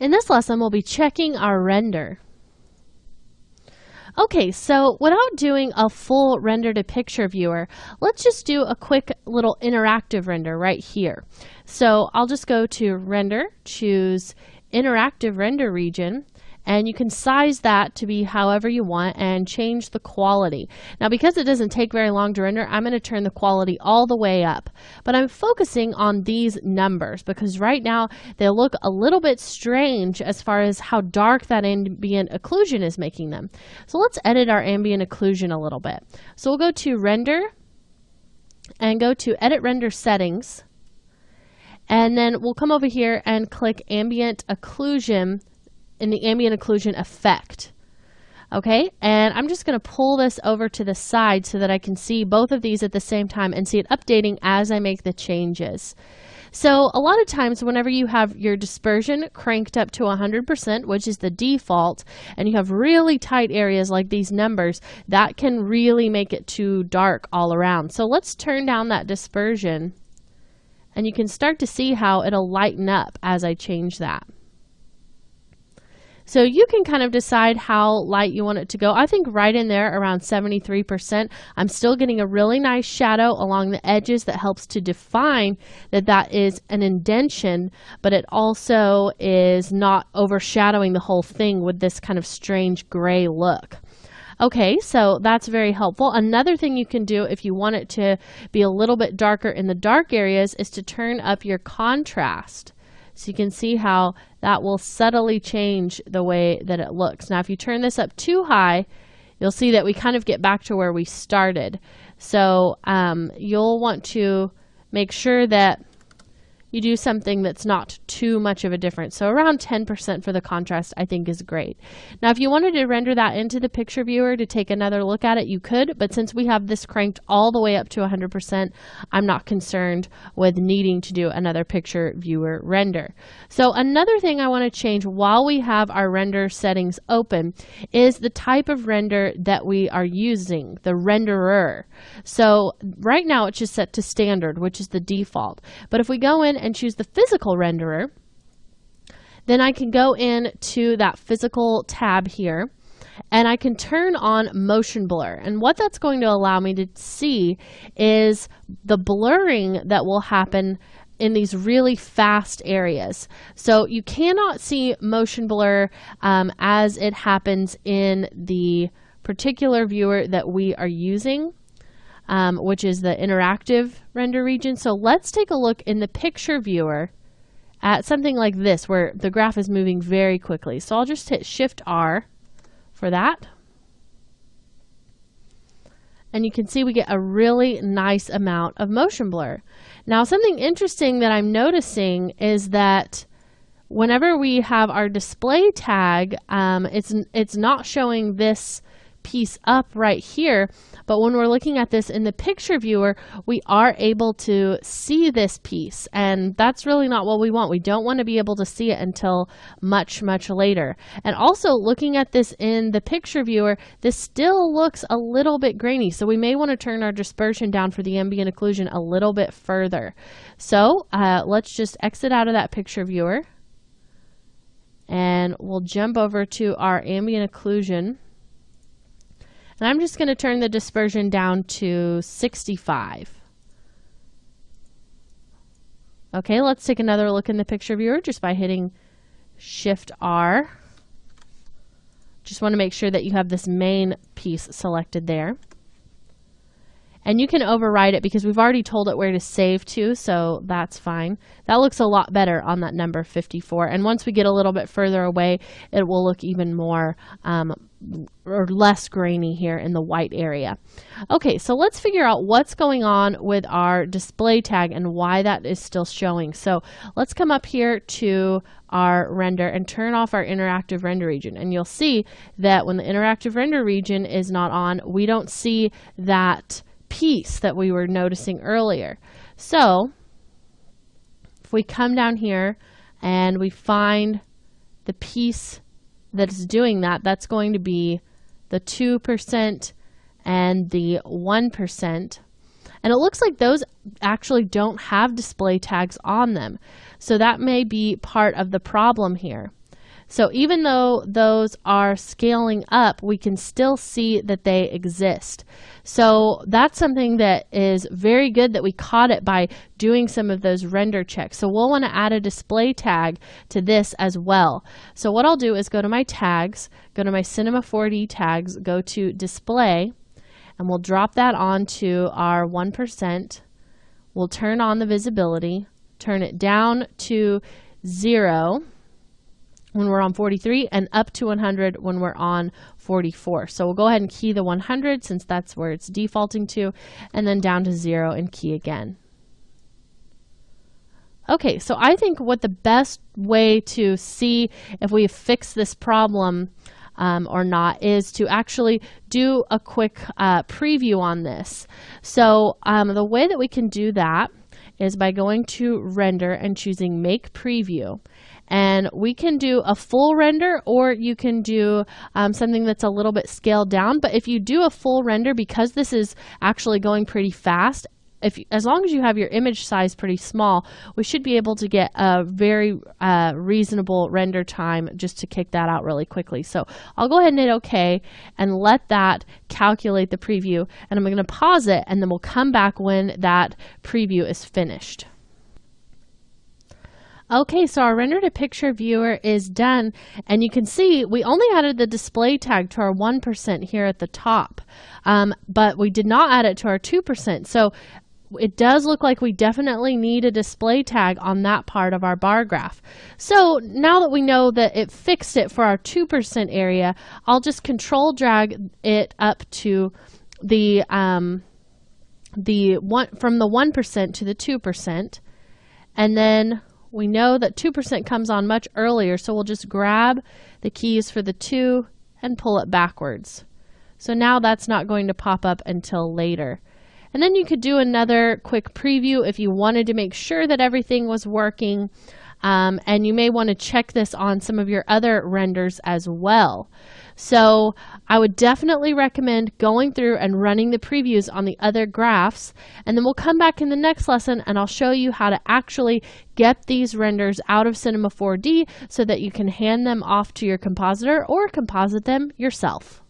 In this lesson, we'll be checking our render. Okay, so without doing a full render to picture viewer, let's just do a quick little interactive render right here. So I'll just go to Render, choose Interactive Render Region, and you can size that to be however you want and change the quality. Now, because it doesn't take very long to render, I'm going to turn the quality all the way up. But I'm focusing on these numbers because right now they look a little bit strange as far as how dark that ambient occlusion is making them. So let's edit our ambient occlusion a little bit. So we'll go to Render and go to Edit Render Settings. And then we'll come over here and click Ambient Occlusion in the ambient occlusion effect. Okay, and I'm just going to pull this over to the side so that I can see both of these at the same time and see it updating as I make the changes. So a lot of times whenever you have your dispersion cranked up to 100%, which is the default, and you have really tight areas like these numbers, that can really make it too dark all around. So let's turn down that dispersion, and you can start to see how it'll lighten up as I change that. So you can kind of decide how light you want it to go. I think right in there around 73%. I'm still getting a really nice shadow along the edges that helps to define that that is an indentation, but it also is not overshadowing the whole thing with this kind of strange gray look. Okay, so that's very helpful. Another thing you can do if you want it to be a little bit darker in the dark areas is to turn up your contrast. So you can see how that will subtly change the way that it looks. Now, if you turn this up too high, you'll see that we kind of get back to where we started. So you'll want to make sure that you do something that's not too much of a difference. So around 10% for the contrast, I think, is great. Now, if you wanted to render that into the picture viewer to take another look at it, you could, but since we have this cranked all the way up to 100%, I'm not concerned with needing to do another picture viewer render. So another thing I want to change while we have our render settings open is the type of render that we are using, the renderer. So right now it's just set to standard, which is the default. But if we go in and choose the physical renderer, then I can go into that physical tab here and I can turn on motion blur. And what that's going to allow me to see is the blurring that will happen in these really fast areas. So you cannot see motion blur as it happens in the particular viewer that we are using, which is the interactive render region. So let's take a look in the picture viewer at something like this where the graph is moving very quickly. So I'll just hit Shift R for that. And you can see we get a really nice amount of motion blur. Now, something interesting that I'm noticing is that whenever we have our display tag, it's not showing this piece up right here, but when we're looking at this in the picture viewer, we are able to see this piece, and that's really not what we want. We don't want to be able to see it until much later. And also looking at this in the picture viewer, this still looks a little bit grainy, so we may want to turn our dispersion down for the ambient occlusion a little bit further. So let's just exit out of that picture viewer, and we'll jump over to our ambient occlusion. And I'm just going to turn the dispersion down to 65. Okay, let's take another look in the picture viewer just by hitting Shift R. Just want to make sure that you have this main piece selected there. And you can override it because we've already told it where to save to, so that's fine. That looks a lot better on that number 54. And once we get a little bit further away, it will look even more or less grainy here in the white area. Okay, so let's figure out what's going on with our display tag and why that is still showing. So let's come up here to our render and turn off our interactive render region. And you'll see that when the interactive render region is not on, we don't see that piece that we were noticing earlier. So if we come down here and we find the piece that is doing that, that's going to be the 2% and the 1%. And it looks like those actually don't have display tags on them. So that may be part of the problem here. So even though those are scaling up, we can still see that they exist. So that's something that is very good that we caught it by doing some of those render checks. So we'll want to add a display tag to this as well. So what I'll do is go to my tags, go to my Cinema 4D tags, go to display, and we'll drop that onto our 1%. We'll turn on the visibility, turn it down to 0 when we're on 43 and up to 100 when we're on 44. So we'll go ahead and key the 100 since that's where it's defaulting to, and then down to 0 and key again. Okay, so I think what the best way to see if we have fixed this problem or not is to actually do a quick preview on this. So the way that we can do that is by going to render and choosing make preview. And we can do a full render, or you can do something that's a little bit scaled down. But if you do a full render, because this is actually going pretty fast, as long as you have your image size pretty small, we should be able to get a very reasonable render time just to kick that out really quickly. So I'll go ahead and hit OK and let that calculate the preview. And I'm going to pause it, and then we'll come back when that preview is finished. Okay, so our render to picture viewer is done, and you can see we only added the display tag to our 1% here at the top, but we did not add it to our 2%. So it does look like we definitely need a display tag on that part of our bar graph. So now that we know that it fixed it for our 2% area, I'll just control drag it up to the from the 1% to the 2%, and then we know that 2% comes on much earlier, so we'll just grab the keys for the 2 and pull it backwards. So now that's not going to pop up until later. And then you could do another quick preview if you wanted to make sure that everything was working. And you may want to check this on some of your other renders as well. So I would definitely recommend going through and running the previews on the other graphs, and then we'll come back in the next lesson and I'll show you how to actually get these renders out of Cinema 4D so that you can hand them off to your compositor or composite them yourself.